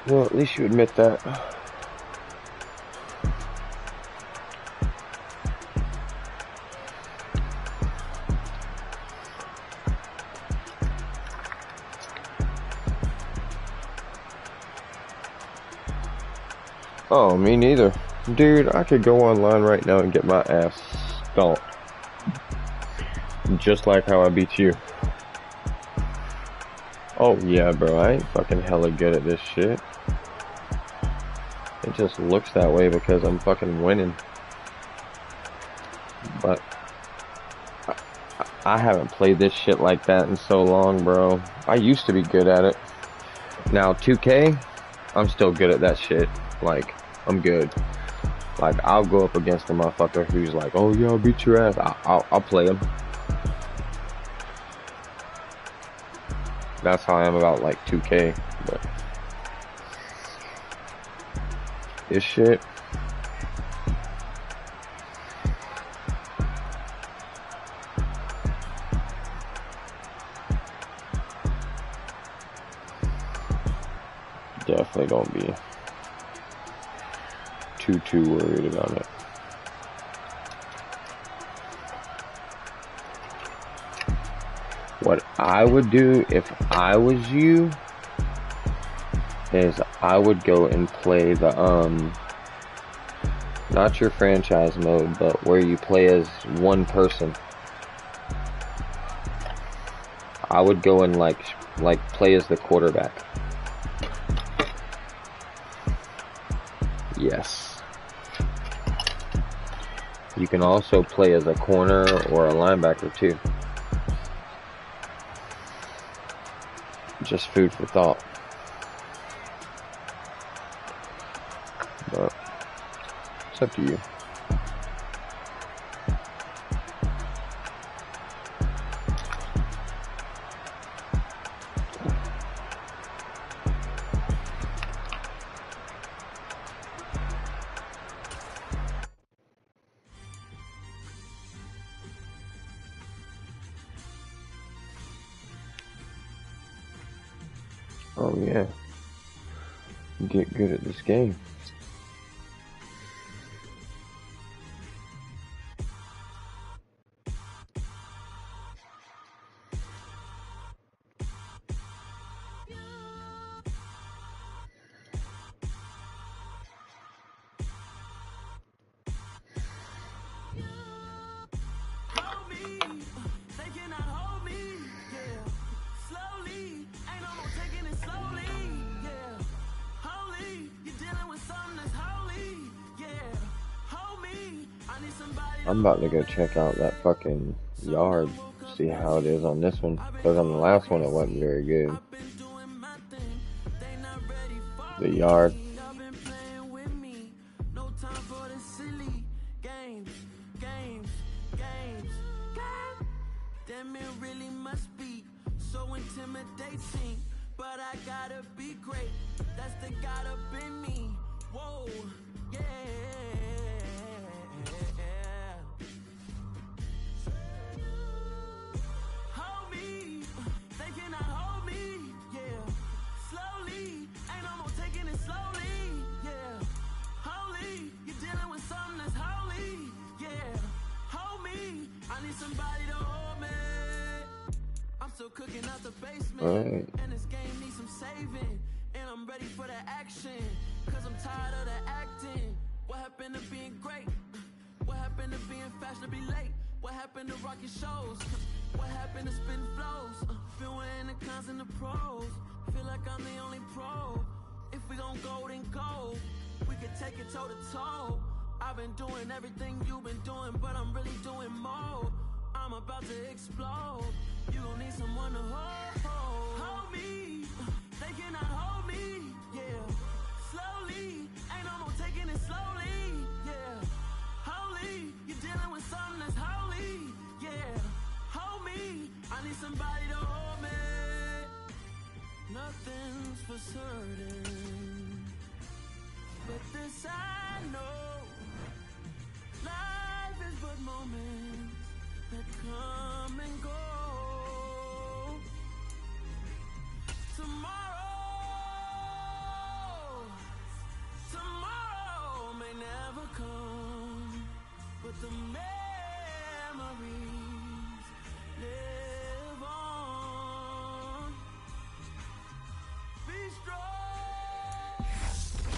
C: Well, at least you admit that. Oh, me neither. Dude, I could go online right now and get my ass stomped. Just like how I beat you. Oh yeah, bro, I ain't fucking hella good at this shit. It just looks that way because I'm fucking winning. But I haven't played this shit like that in so long, bro. I used to be good at it. Now 2K, I'm still good at that shit. Like, I'm good. Like, I'll go up against a motherfucker who's like, oh yeah, I'll beat your ass. I'll play him. That's how I am about like 2K. But this shit, definitely don't be too worried about it. What I would do if I was you is I would go and play the not your franchise mode, but where you play as one person. I would go and like play as the quarterback. Yes. You can also play as a corner or a linebacker too. Just food for thought. But it's up to you. Oh yeah. Get good at this game. I'm about to go check out that fucking yard, see how it is on this one, because on the last one it wasn't very good. The yard.
D: But I gotta be great. That's the God up in me. Whoa, yeah. Hold me, they cannot hold me, yeah. Slowly, ain't no more taking it slowly, yeah. Holy, you're dealing with something that's holy, yeah. Hold me, I need somebody to hold me. I'm still cooking out the basement, and this game needs some saving. And I'm ready for the action, cause I'm tired of the acting. What happened to being great? What happened to being fashionably late? What happened to rocking shows? What happened to spitting flows? Feel we're in the cons and the pros. Feel like I'm the only pro. If we gon' go, then go. We could take it toe to toe. I've been doing everything you've been doing, but I'm really doing more. I'm about to explode. You gon' need someone to hold. Hold me. They cannot hold me. Yeah. Slowly. Ain't no more taking it slowly. Yeah. Holy. You're dealing with something that's holy. Yeah. Hold me. I need somebody to hold me. Nothing's for certain, but this I know. Life is but moments that come and go. Tomorrow may never come, but the memories live on. Be strong.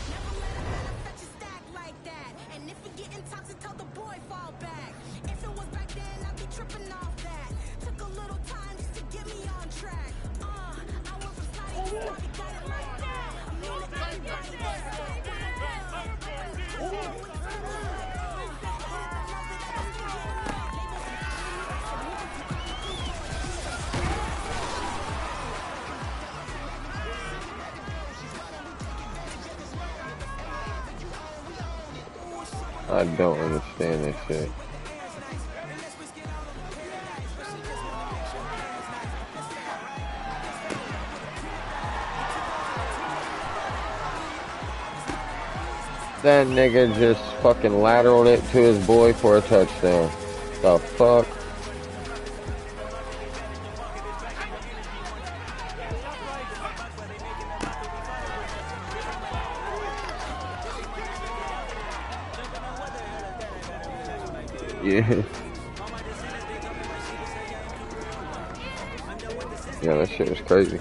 E: Never met a man of such a stack like that. And if we getting toxic, tell the boy fall back. If it was back then, I'd be tripping off that. Took a little time just to get me on track. I was
C: I don't understand this shit. That nigga just fucking lateraled it to his boy for a touchdown. The fuck? Yeah. Yeah, that shit was crazy.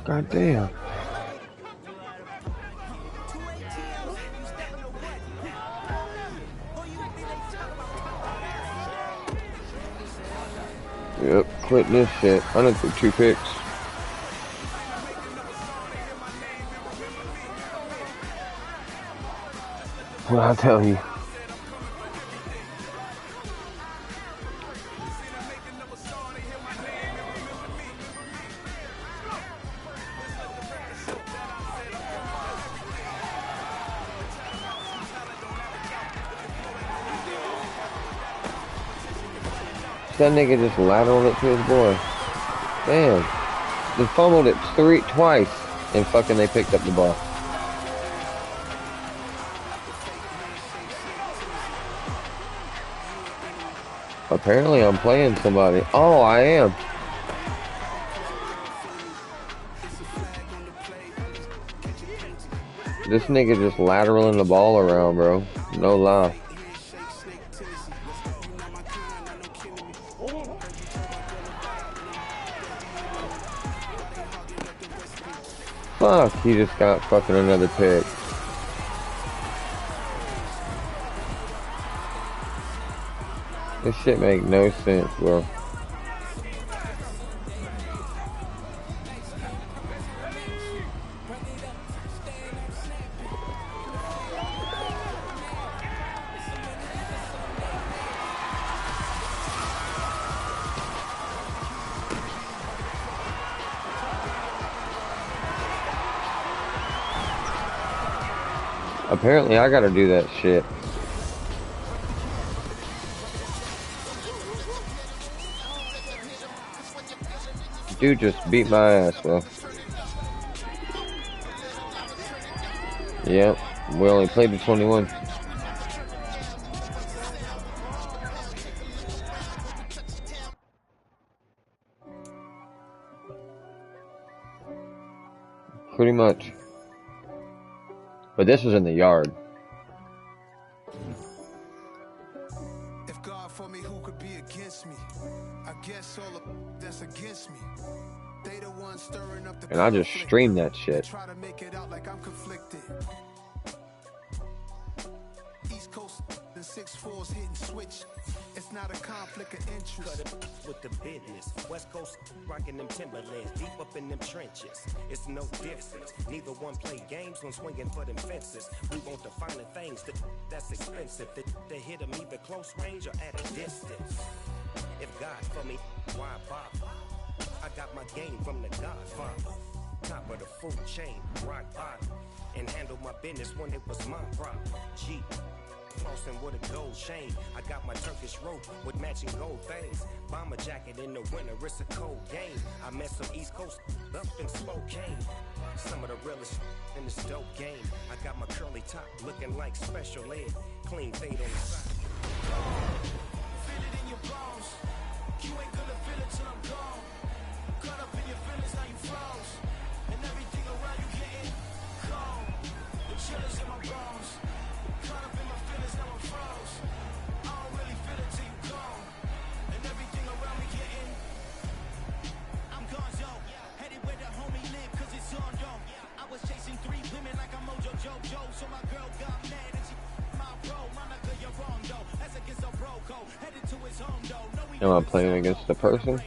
C: God damn. Yep, quit this shit. I done threw 2 picks. What I tell you. That nigga just lateraled it to his boy. Damn. They fumbled it twice and fucking they picked up the ball. Apparently I'm playing somebody. Oh, I am. This nigga just lateraling the ball around, bro. No lie. Fuck, he just got fucking another pick. This shit make no sense, bro. Apparently I gotta do that shit. Dude just beat my ass, bro. Yep, we only played to 21. Pretty much. But this was in the yard.
F: If God for me, who could be against me? I guess all of that's against me. They the ones stirring up the
C: And I just streamed that shit.
F: Try to make it out like I'm conflicted. East Coast and 6'4s hitting switch. It's not a conflict of interest.
G: Cut it with the business. West Coast rocking them Timberlands, deep up in them trenches. It's no difference. Neither one play games when swinging for them fences. We want the finer things that's expensive. They hit them either close range or at a distance. If God for me, why bother? I got my game from the Godfather. Top of the food chain, rock bottom. And handle my business when it was my problem. G. Flossing with a gold chain. I got my Turkish rope with matching gold things. Bomber jacket in the winter, it's a cold game. I met some East Coast up in Spokane. Some of the realest in this dope game. I got my curly top looking like special ed. Clean fade on the side.
F: Feel it in your bones. You ain't gonna feel it till I'm gone. Caught up in your feelings, now you froze. And everything around you getting cold. The chillers in my bones. Caught up in my feelings, now I'm froze. I don't really feel it till you gone. And everything around me getting.
D: I'm gone, yo. Headed where the homie live, cause it's on, yo. I was chasing 3 women like I'm Mojo Jojo. So my girl got mad and she my bro. Monica, you're wrong, though. That's against a bro.
C: Am I playing against the person?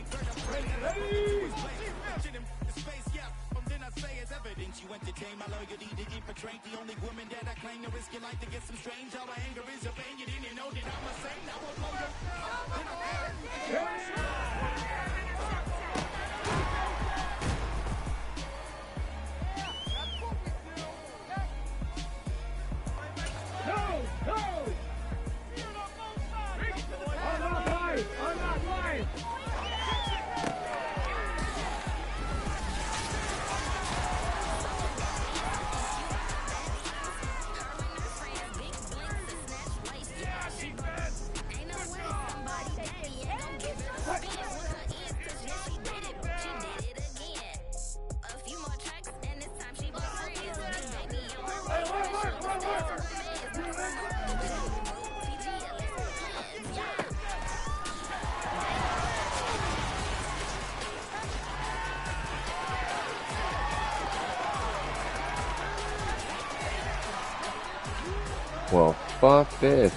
C: Well, fuck this.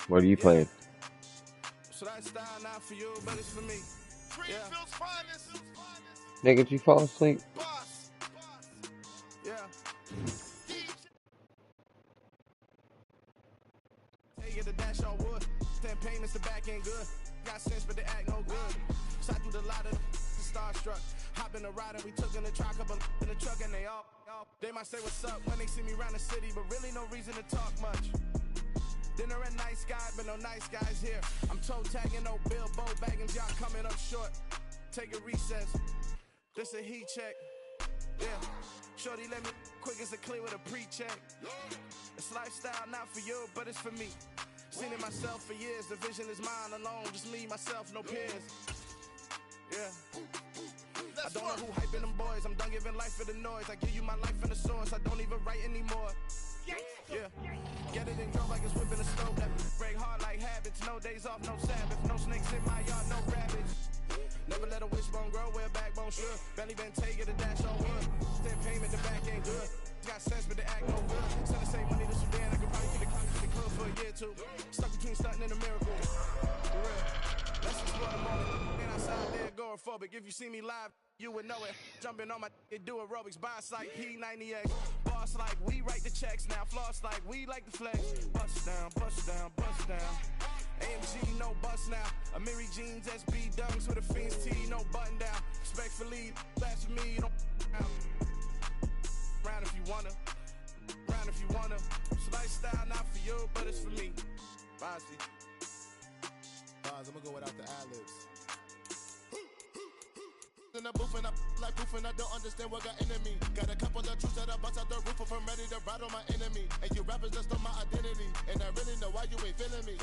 C: What are you playing?
F: So that style not for you, but it's for me. Yeah.
C: Nigga, did you fall asleep?
F: Boss. Yeah. Take it to dash on wood. 10 payments, the back ain't good. Got sense, but they act no good. Shot through the lot of starstruck. Hop in the ride and we took in the truck, couple in the truck, and they all. They might say what's up when they see me around the city, but really no reason to talk much. Dinner at nice guy, but no nice guys here. I'm toe tagging, no Bilbo bagging, y'all coming up short. Take a recess. This a heat check. Yeah. Shorty let me quick as a clear with a pre-check. It's lifestyle not for you, but it's for me. Seen it myself for years. The vision is mine alone. Just me, myself, no peers. Yeah. I don't know who hyping them boys. I'm done giving life for the noise. I give you my life in the source. I don't even write anymore. Yeah. Get it and go like it's whipping a stove. That break hard like habits. No days off, no Sabbath. No snakes in my yard, no rabbits. Never let a wishbone grow where a backbone should. Belly been take it a dash on wood. Then payment, the back ain't good. Got sense, but the act no good. Send the same money to Sudan. I could probably get the clock to the club for a year or two. Stuck between stunting and a miracle. For real. Let's explore the moment. And outside there, agoraphobic. If you see me live, you would know it. Jumping on my do aerobics. Boss like P90X. Boss like we write the checks now. Floss like we like the flex. Bust down, bust down, bust down. AMG, no bust now. Amiri jeans, SB dunks with a Fiends T, no button down. Respectfully, blasphemy, don't down. Round if you wanna. Round if you wanna. It's lifestyle not for you, but it's for me. Bossy.
H: I'm gonna go without the ad-libs. In the booth and I like proof and I don't understand what got into me. Got a couple of truths that I bust out the roof if I'm ready to ride on my enemy. And you rappers just on my identity. And I really know why you ain't feeling me.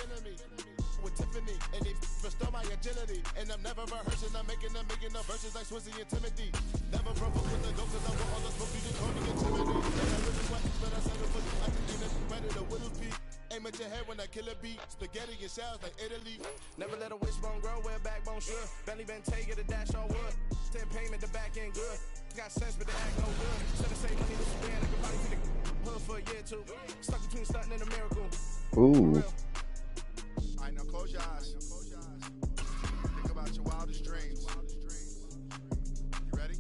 H: With Tiffany and they restore my agility. And I'm never rehearsing, I'm making them verses like Swizzy and Timothy. Never provoke with the go cause I want all the smoke, you just call me intimidate. And I really want but I said it for you. I can get it ready to Whittles Peak. Aim at your head when I kill a beat. Spaghetti and shells like Italy.
F: Never let a wishbone grow where a backbone should. Belly been take it a dash on wood. 10 payment, the back ain't good. Got sense, but the act no good. Should have saved money to Sudan. I could probably get the hood for a year or two. Stuck between stunting and a miracle.
C: Ooh.
H: Alright, now close your eyes. Think about your wildest dreams. You ready?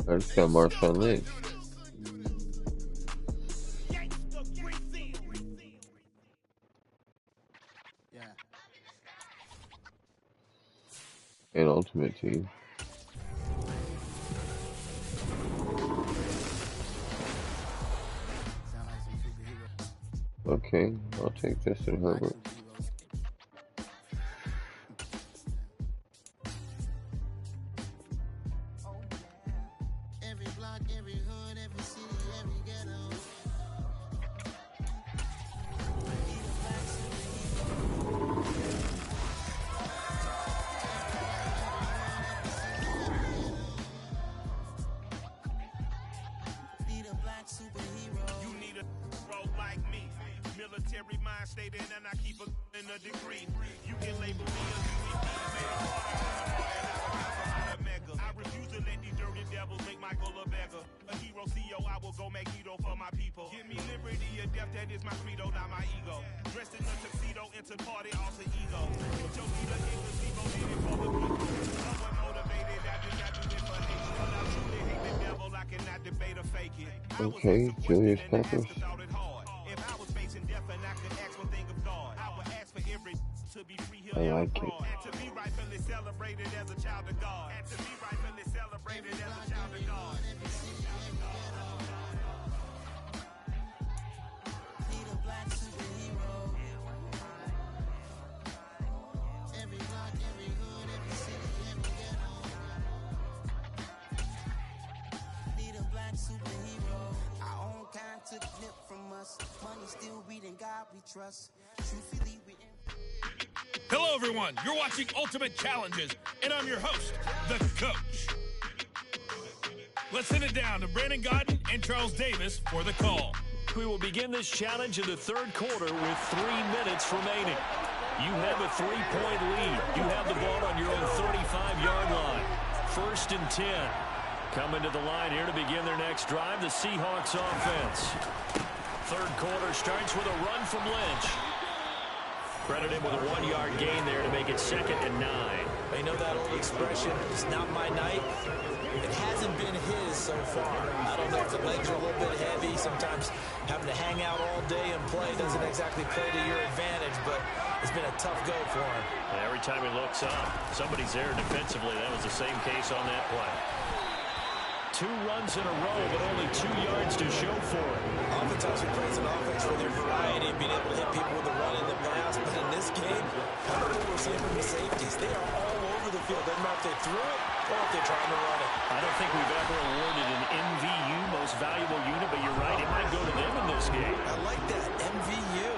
C: I just got Marshawn Lynch. And Ultimate Team. Okay, I'll take Justin Herbert.
H: Every block, every hood, every city, every ghetto. Be the black
F: You need a hero like me. Military mind stated, and I keep in a degree. You can label me a I refuse to let these dirty devils make Michael a beggar. A hero CEO, I will go Magneto for my people. Give me liberty or death, that is my credo, not my ego. Dressed in a tuxedo, into party, alter ego. Put your leader in the zero, did it for the people. Someone motivated, I just got to live for hate. But I truly hate the devil, I cannot debate or fake it.
C: Okay, Julius Peppers.
F: If I was facing death and I could ask one thing of God, I would ask for every to be free here
C: I like it.
F: and to be rightfully celebrated as a child of God. And to be rightfully celebrated as a child of God.
D: Need a black superhero. Every block, every hood, every city, every ghetto. Need a black superhero. Our own kind took nip from us. Money still reading God we trust. Truthfully, we
I: Hello, everyone. You're watching Ultimate Challenges, and I'm your host, the Coach. Let's send it down to Brandon Godden and Charles Davis for the call.
A: We will begin this challenge in the third quarter with 3 minutes remaining. You have a 3-point lead. You have the ball on your own 35-yard line. 1st and 10. Coming to the line here to begin their next drive, the Seahawks offense. Third quarter starts with a run from Lynch. Credited with a 1-yard gain there to make it 2nd and 9.
B: You know that old expression, it's not my night? It hasn't been his so far. I don't know if the legs are a little bit heavy. Sometimes having to hang out all day and play doesn't exactly play to your advantage, but it's been a tough go for him.
A: And every time he looks up, somebody's there defensively. That was the same case on that play. 2 runs in a row, but only 2 yards to show for it.
B: Oftentimes we praise an offense for their variety and being able to hit people with a run in the pass, but in this game, I don't know what we're seeing from the safeties. They are all over the field. Doesn't matter if they threw it or if they're trying to run it.
A: I don't think we've ever awarded an MVU, most valuable unit, but you're right, it might go to them in this game.
B: I like that, MVU.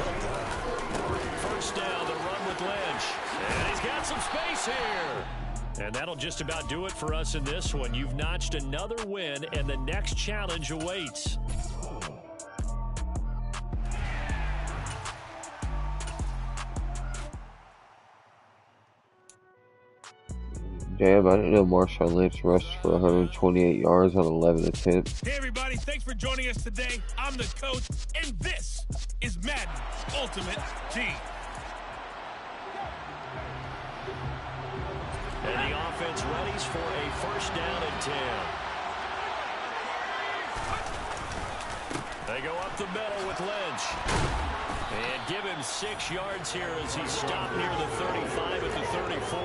B: Well done.
A: First down, the run with Lynch. And he's got some space here. And that'll just about do it for us in this one. You've notched another win, and the next challenge awaits.
C: Damn, I didn't know Marshawn Lynch rushed for 128 yards on 11 attempts.
I: Hey, everybody. Thanks for joining us today. I'm the Coach, and this is Madden Ultimate Team.
A: And the offense readies for a 1st down and 10. They go up the middle with Lynch. And give him 6 yards here as he stopped near the 35 at the 34.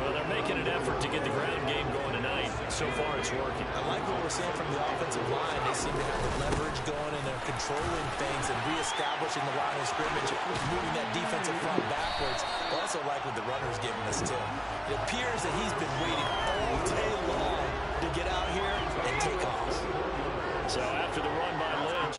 A: Well, they're making an effort to get the ground game going tonight. So far, it's working.
B: I like what we're seeing from the offensive line. They seem to have the leverage going, and they're controlling things and reestablishing the line of scrimmage, moving that defensive front backwards. I also like what the runner's giving us, too. It appears that he's been waiting all day long to get out here and take off.
A: So after the run by Lynch,